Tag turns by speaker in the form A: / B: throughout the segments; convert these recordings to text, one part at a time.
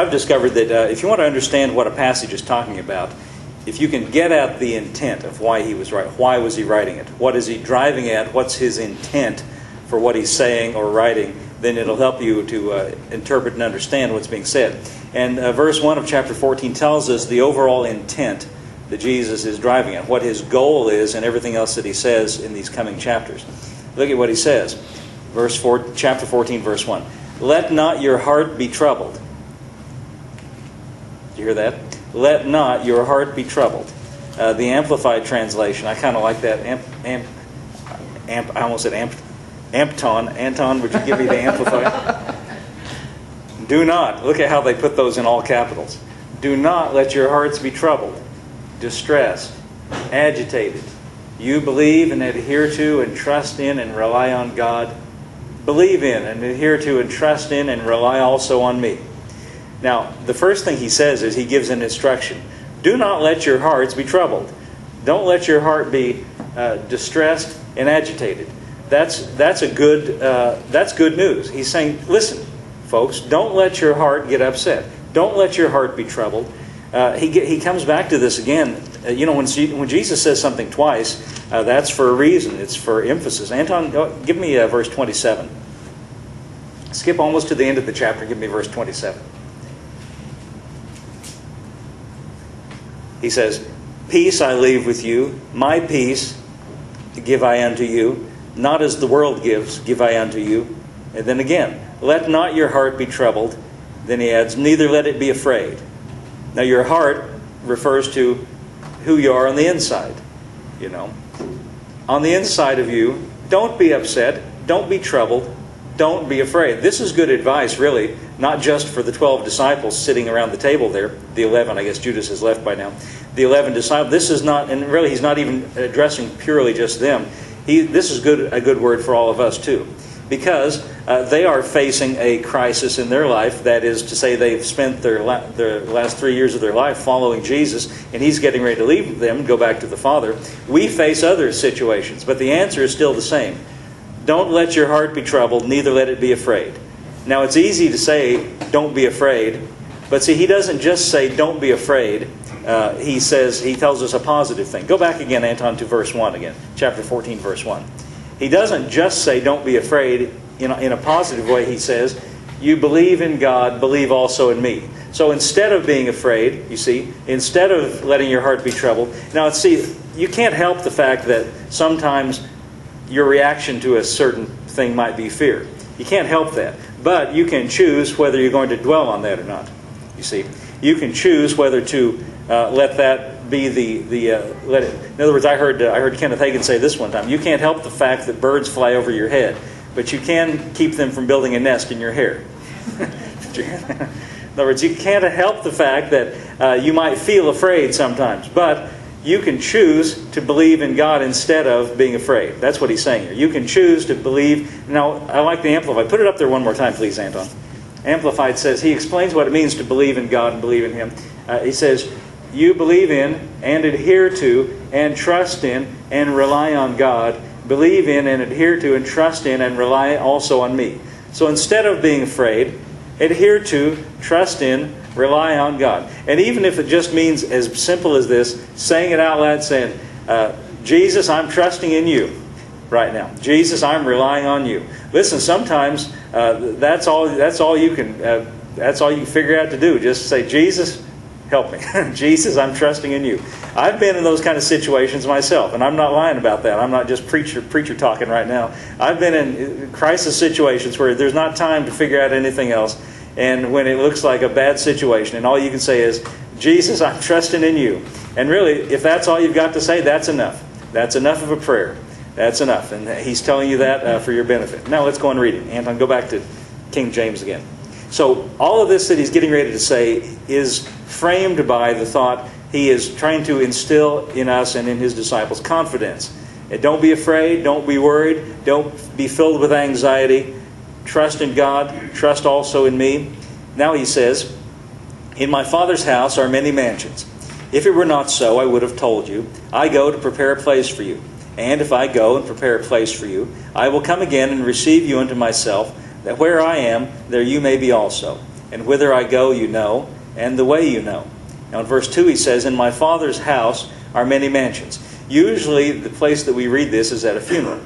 A: I've discovered that if you want to understand what a passage is talking about, if you can get at the intent of why he was writing, why was he writing it? What is he driving at? What's his intent for what he's saying or writing? Then it'll help you to interpret and understand what's being said. And verse 1 of chapter 14 tells us the overall intent that Jesus is driving at, what his goal is and everything else that he says in these coming chapters. Look at what he says. Chapter 14, verse 1. Let not your heart be troubled. Did you hear that? Let not your heart be troubled. The Amplified translation, I kind of like that. I almost said Ampton. Anton, would you give me the Amplified? Do not. Look at how they put those in all capitals. Do not let your hearts be troubled, distressed, agitated. You believe and adhere to and trust in and rely on God. Believe in and adhere to and trust in and rely also on me. Now, the first thing he says is he gives an instruction. Do not let your hearts be troubled. Don't let your heart be distressed and agitated. That's good news. He's saying, listen, folks, don't let your heart get upset. Don't let your heart be troubled. He comes back to this again. When Jesus says something twice, that's for a reason. It's for emphasis. Anton, give me verse 27. Skip almost to the end of the chapter. Give me verse 27. He says, Peace I leave with you, my peace give I unto you. Not as the world gives, give I unto you. And then again, let not your heart be troubled. Then he adds, neither let it be afraid. Now your heart refers to who you are on the inside. On the inside of you, don't be upset, don't be troubled, don't be afraid. This is good advice, really, not just for the 12 disciples sitting around the table there. The 11, I guess Judas has left by now. The 11 disciples, this is not, and really he's not even addressing purely just them. This is a good word for all of us too. Because they are facing a crisis in their life. That is to say, they've spent their last 3 years of their life following Jesus, and he's getting ready to leave them and go back to the Father. We face other situations, but the answer is still the same. Don't let your heart be troubled, neither let it be afraid. Now, it's easy to say, don't be afraid. But see, he doesn't just say, don't be afraid. He tells us a positive thing. Go back again, Anton, to verse 1 again. Chapter 14, verse 1. He doesn't just say, don't be afraid. In a positive way, he says, you believe in God, believe also in me. So instead of being afraid, you see, instead of letting your heart be troubled. Now, see, you can't help the fact that sometimes your reaction to a certain thing might be fear. You can't help that. But you can choose whether you're going to dwell on that or not. You see, you can choose whether to let that be let it. In other words, I heard Kenneth Hagin say this one time. You can't help the fact that birds fly over your head, but you can keep them from building a nest in your hair. In other words, you can't help the fact that you might feel afraid sometimes, but you can choose to believe in God instead of being afraid. That's what he's saying here. You can choose to believe. Now, I like the Amplified. Put it up there one more time, please, Anton. Amplified says, he explains what it means to believe in God and believe in him. He says, you believe in and adhere to and trust in and rely on God. Believe in and adhere to and trust in and rely also on me. So instead of being afraid, adhere to, trust in, rely on God. And even if it just means as simple as this, saying it out loud, saying, Jesus, I'm trusting in you right now. Jesus, I'm relying on you. Listen, sometimes that's all you can figure out to do. Just say, Jesus, help me. Jesus, I'm trusting in you. I've been in those kind of situations myself, and I'm not lying about that. I'm not just preacher talking right now. I've been in crisis situations where there's not time to figure out anything else, and when it looks like a bad situation, and all you can say is, Jesus, I'm trusting in you. And really, if that's all you've got to say, that's enough. That's enough of a prayer. That's enough. And he's telling you that for your benefit. Now let's go on reading. Anton, go back to King James again. So all of this that he's getting ready to say is framed by the thought he is trying to instill in us and in his disciples confidence. And don't be afraid. Don't be worried. Don't be filled with anxiety. Trust in God. Trust also in me. Now he says, in my Father's house are many mansions. If it were not so, I would have told you. I go to prepare a place for you. And if I go and prepare a place for you, I will come again and receive you unto myself, that where I am, there you may be also. And whither I go you know, and the way you know. Now in verse 2 he says, in my Father's house are many mansions. Usually the place that we read this is at a funeral.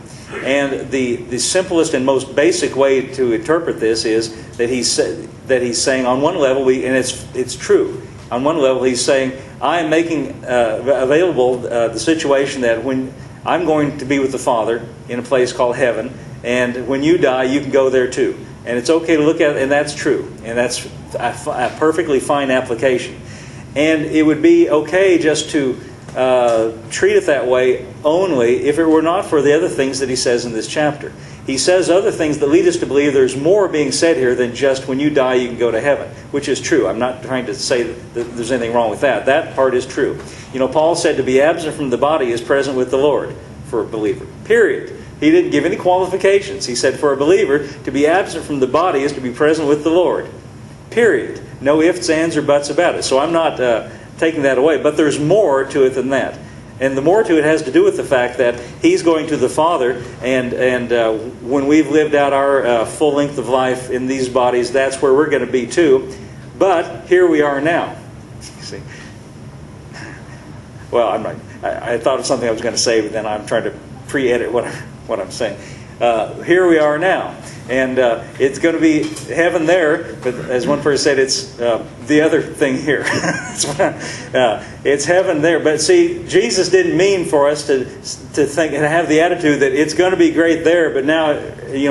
A: And the simplest and most basic way to interpret this is that he's saying on one level, and it's true. On one level he's saying, I am making available the situation that when I'm going to be with the Father in a place called heaven, and when you die you can go there too. And it's okay to look at it, and that's true. And that's a perfectly fine application. And it would be okay just to treat it that way only if it were not for the other things that he says in this chapter. He says other things that lead us to believe there's more being said here than just when you die you can go to heaven, which is true. I'm not trying to say that there's anything wrong with that. That part is true. You know, Paul said to be absent from the body is present with the Lord for a believer. Period. He didn't give any qualifications. He said for a believer, to be absent from the body is to be present with the Lord. Period. No ifs, ands, or buts about it. So I'm not taking that away. But there's more to it than that. And the more to it has to do with the fact that he's going to the Father, and when we've lived out our full length of life in these bodies, that's where we're going to be too. But here we are now. See? Well, I thought of something I was going to say, but then I'm trying to pre-edit what I'm saying. Here we are now. And it's going to be heaven there, but as one person said, it's the other thing here. It's heaven there. But see, Jesus didn't mean for us to think and have the attitude that it's going to be great there, but now,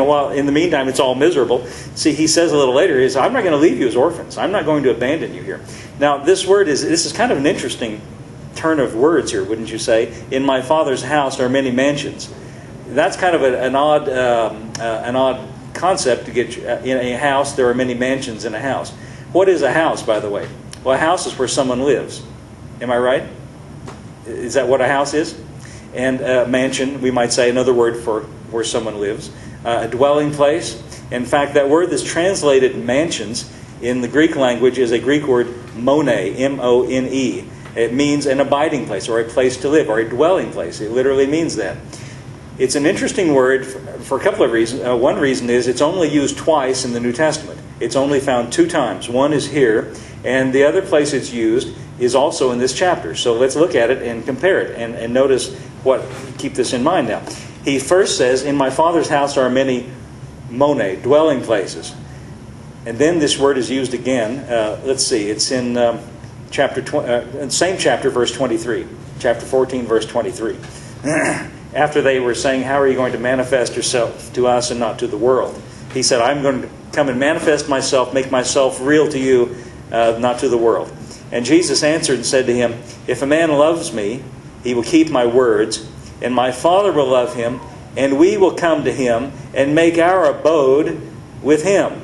A: while in the meantime it's all miserable. See, he says a little later, he says, I'm not going to leave you as orphans. I'm not going to abandon you here. Now, this is kind of an interesting turn of words here, wouldn't you say? In my Father's house are many mansions. That's kind of an odd concept to get in a house. There are many mansions in a house. What is a house, by the way? Well, a house is where someone lives. Am I right? Is that what a house is? And a mansion, we might say another word for where someone lives. A dwelling place. In fact, that word that's translated mansions in the Greek language is a Greek word mone, M-O-N-E. It means an abiding place or a place to live or a dwelling place. It literally means that. It's an interesting word for a couple of reasons. One reason is it's only used twice in the New Testament. It's only found 2 times. One is here, and the other place it's used is also in this chapter. So let's look at it and compare it and notice keep this in mind now. He first says, in my Father's house are many mone, dwelling places. And then this word is used again. Let's see, it's in same chapter, verse 23. Chapter 14, verse 23. After they were saying, how are you going to manifest yourself to us and not to the world? He said, I'm going to come and manifest myself, make myself real to you, not to the world. And Jesus answered and said to him, if a man loves me, he will keep my words, and my Father will love him, and we will come to him and make our abode with him.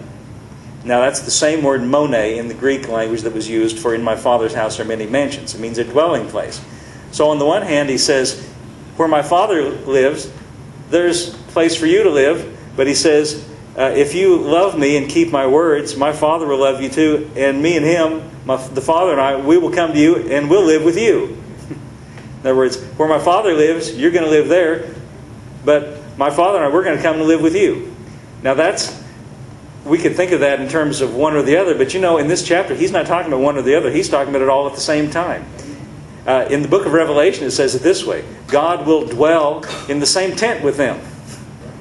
A: Now that's the same word mone in the Greek language that was used for in my Father's house are many mansions. It means a dwelling place. So on the one hand he says, where my Father lives, there's a place for you to live. But he says, if you love me and keep my words, my Father will love you too. And me and him, the Father and I, we will come to you and we'll live with you. In other words, where my Father lives, you're going to live there. But my Father and I, we're going to come and live with you. Now we could think of that in terms of one or the other. But in this chapter, he's not talking about one or the other. He's talking about it all at the same time. In the book of Revelation, it says it this way. God will dwell in the same tent with them.